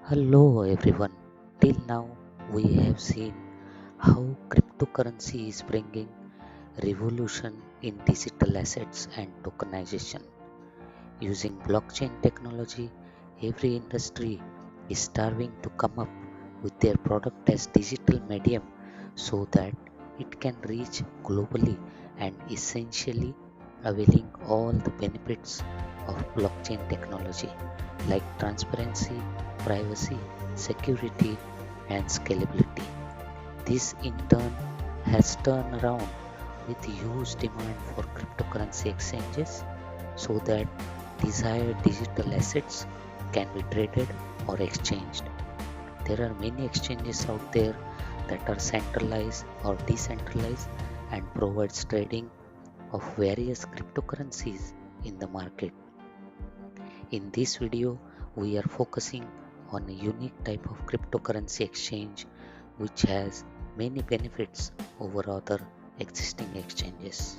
Hello everyone. Till now, we have seen how cryptocurrency is bringing revolution in digital assets and tokenization. Using blockchain technology, every industry is starving to come up with their product as digital medium so that it can reach globally and essentially availing all the benefits of blockchain technology like transparency, privacy, security, and scalability. This in turn has turned around with huge demand for cryptocurrency exchanges so that desired digital assets can be traded or exchanged. There are many exchanges out there that are centralized or decentralized and provides trading of various cryptocurrencies in the market. In this video, we are focusing on a unique type of cryptocurrency exchange which has many benefits over other existing exchanges.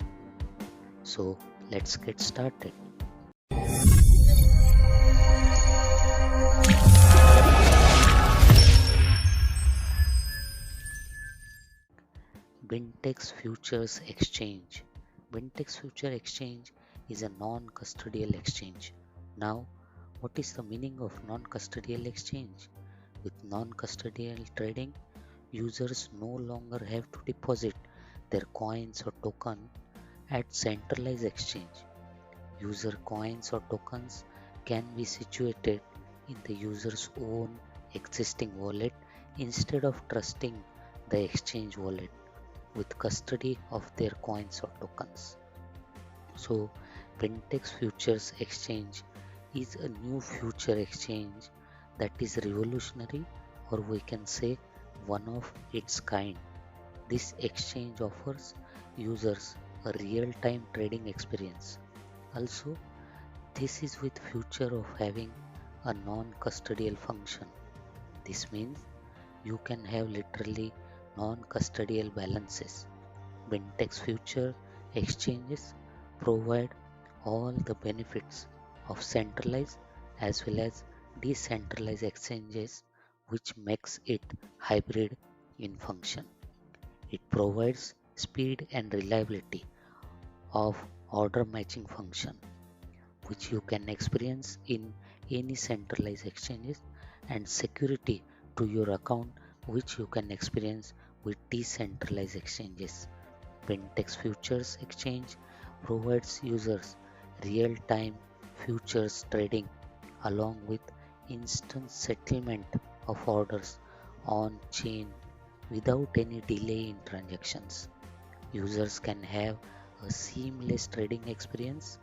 So let's get started. Bintex Futures Exchange. Bintex Future Exchange is a non-custodial exchange. Now, what is the meaning of non-custodial exchange? With non-custodial trading, users no longer have to deposit their coins or token at centralized exchange. User coins or tokens can be situated in the user's own existing wallet instead of trusting the exchange wallet with custody of their coins or tokens. So, Bintex Futures Exchange is a new future exchange that is revolutionary, or we can say one of its kind. This exchange offers users a real-time trading experience. Also, this is with future of having a non-custodial function. This means you can have literally non-custodial balances. Bintex Future exchanges provide all the benefits of centralized as well as decentralized exchanges, which makes it hybrid in function. It provides speed and reliability of order matching function, which you can experience in any centralized exchanges, and security to your account, which you can experience with decentralized exchanges. Bintex Futures Exchange provides users real-time futures trading along with instant settlement of orders on chain without any delay in transactions. Users can have a seamless trading experience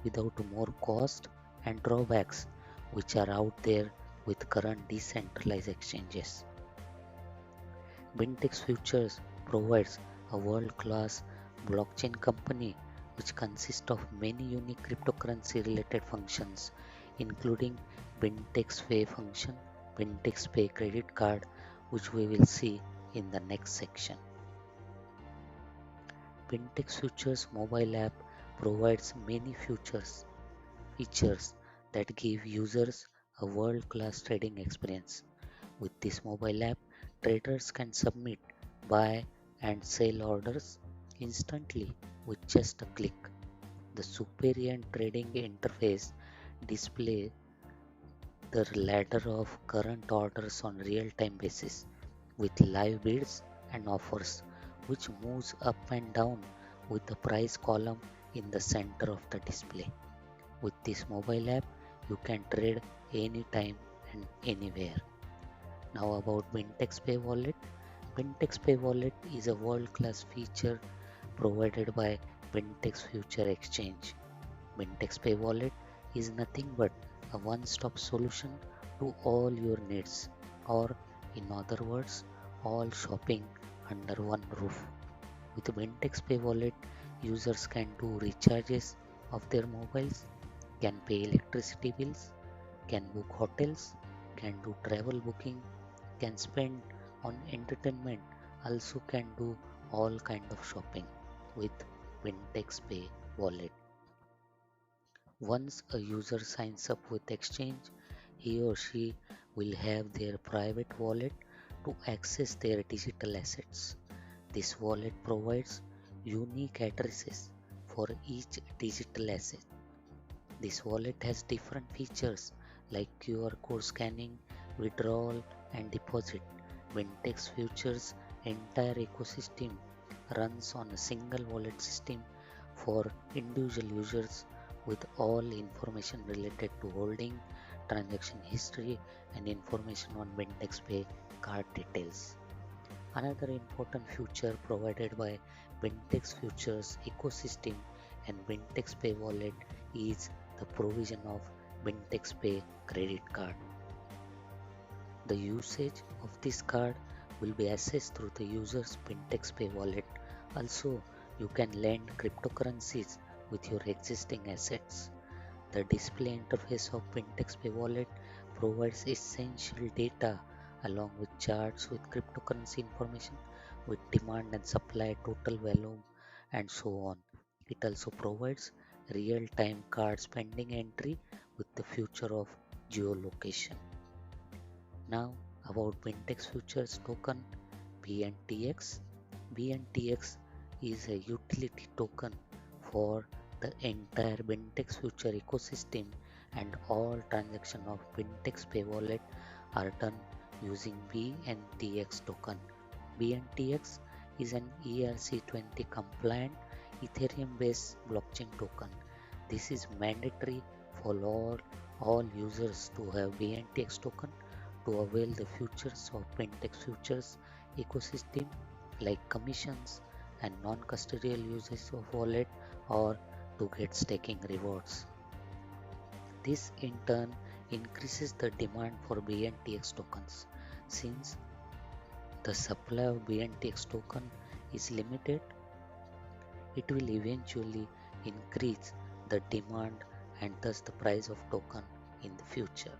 without more cost and drawbacks which are out there with current decentralized exchanges. Bintex Futures provides a world-class blockchain company which consists of many unique cryptocurrency related functions including Bintex Pay function, Bintex Pay credit card, which we will see in the next section. Bintex Futures mobile app provides many features that give users a world-class trading experience. With this mobile app, traders can submit, buy, and sell orders instantly with just a click. The superior trading interface displays the ladder of current orders on real-time basis with live bids and offers, which moves up and down with the price column in the center of the display. With this mobile app, you can trade anytime and anywhere. Now about Bintex Pay Wallet. Bintex Pay Wallet is a world-class feature provided by Bintex Future Exchange. Bintex Pay Wallet is nothing but a one-stop solution to all your needs, or in other words, all shopping under one roof. With Bintex Pay Wallet, users can do recharges of their mobiles, can pay electricity bills, can book hotels, can do travel booking, can spend on entertainment, also can do all kind of shopping with Bintex Pay wallet. Once a user signs up with exchange, he or she will have their private wallet to access their digital assets. This wallet provides unique addresses for each digital asset. This wallet has different features like QR code scanning, withdrawal, and deposit. Vintex Futures' entire ecosystem runs on a single wallet system for individual users with all information related to holding, transaction history, and information on Vintex Pay card details. Another important feature provided by Vintex Futures ecosystem and Vintex Pay wallet is the provision of Vintex Pay credit card. The usage of this card will be assessed through the user's Vintex Pay wallet. Also, you can lend cryptocurrencies with your existing assets. The display interface of Vintex Pay wallet provides essential data along with charts with cryptocurrency information with demand and supply, total volume, and so on. It also provides real-time card spending entry with the feature of geolocation. Now about Vintex Futures token BNTX. BNTX is a utility token for the entire Vintex Future ecosystem, and all transactions of Vintex Pay wallet are done using BNTX token. BNTX is an ERC20 compliant Ethereum based blockchain token. This is mandatory for all users to have BNTX token to avail the features of Vintex Futures ecosystem like commissions and non-custodial uses of wallet or to get staking rewards. This in turn increases the demand for BNTX tokens. Since the supply of BNTX token is limited, it will eventually increase the demand and thus the price of token in the future.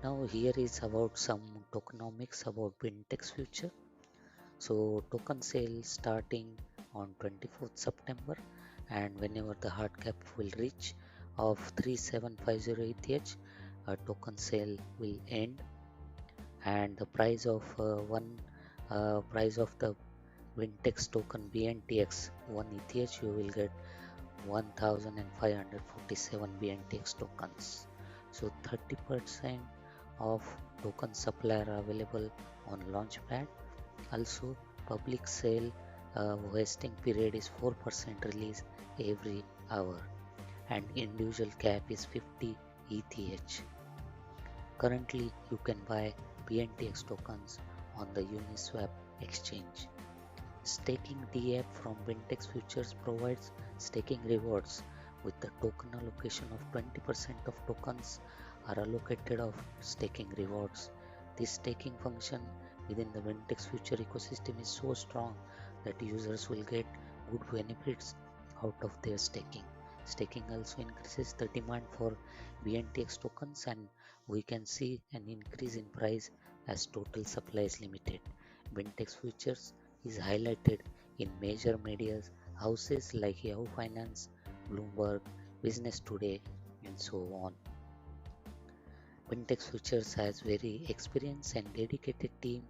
Now here is about some tokenomics about Vintex Future. So token sale starting on 24th September, and whenever the hard cap will reach of 3750 ETH, a token sale will end, and the price of price of the Vintex token BNTX 1 ETH you will get 1547 BNTX tokens. So 30% of token supply are available on Launchpad. Also, public sale vesting period is 4% release every hour, and individual cap is 50 ETH. Currently, you can buy BNTX tokens on the Uniswap exchange. Staking DApp from Vintex Futures provides staking rewards with the token allocation of 20% of tokens are allocated of staking rewards. This staking function within the Vintex Future ecosystem is so strong that users will get good benefits out of their staking. Staking also increases the demand for BNTX tokens, and we can see an increase in price as total supply is limited. Vintex Futures is highlighted in major media houses like Yahoo Finance, Bloomberg, Business Today, and so on. Vintex Futures has very experienced and dedicated team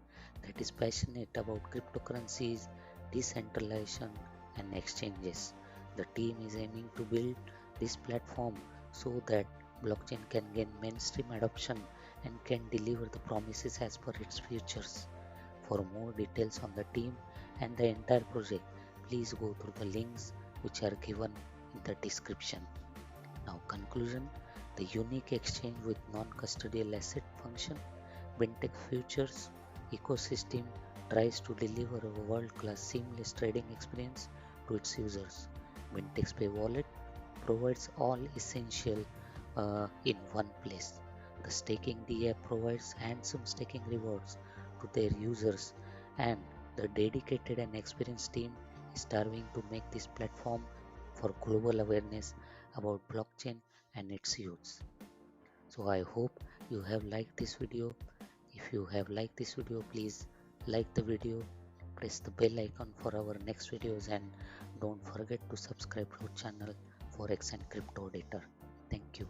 that is passionate about cryptocurrencies, decentralization, and exchanges. The team is aiming to build this platform so that blockchain can gain mainstream adoption and can deliver the promises as per its features. For more details on the team and the entire project, please go through the links which are given in the description. Now conclusion, the unique exchange with non-custodial asset function, Vintex Futures ecosystem tries to deliver a world-class seamless trading experience to its users. Vintex Pay Wallet provides all essential in one place. The staking DApp provides handsome staking rewards to their users, and the dedicated and experienced team is striving to make this platform for global awareness about blockchain and its use. So I hope you have liked this video. If you have liked this video, please like the video, press the bell icon for our next videos, and don't forget to subscribe to our channel Forex and Crypto Auditor. Thank you.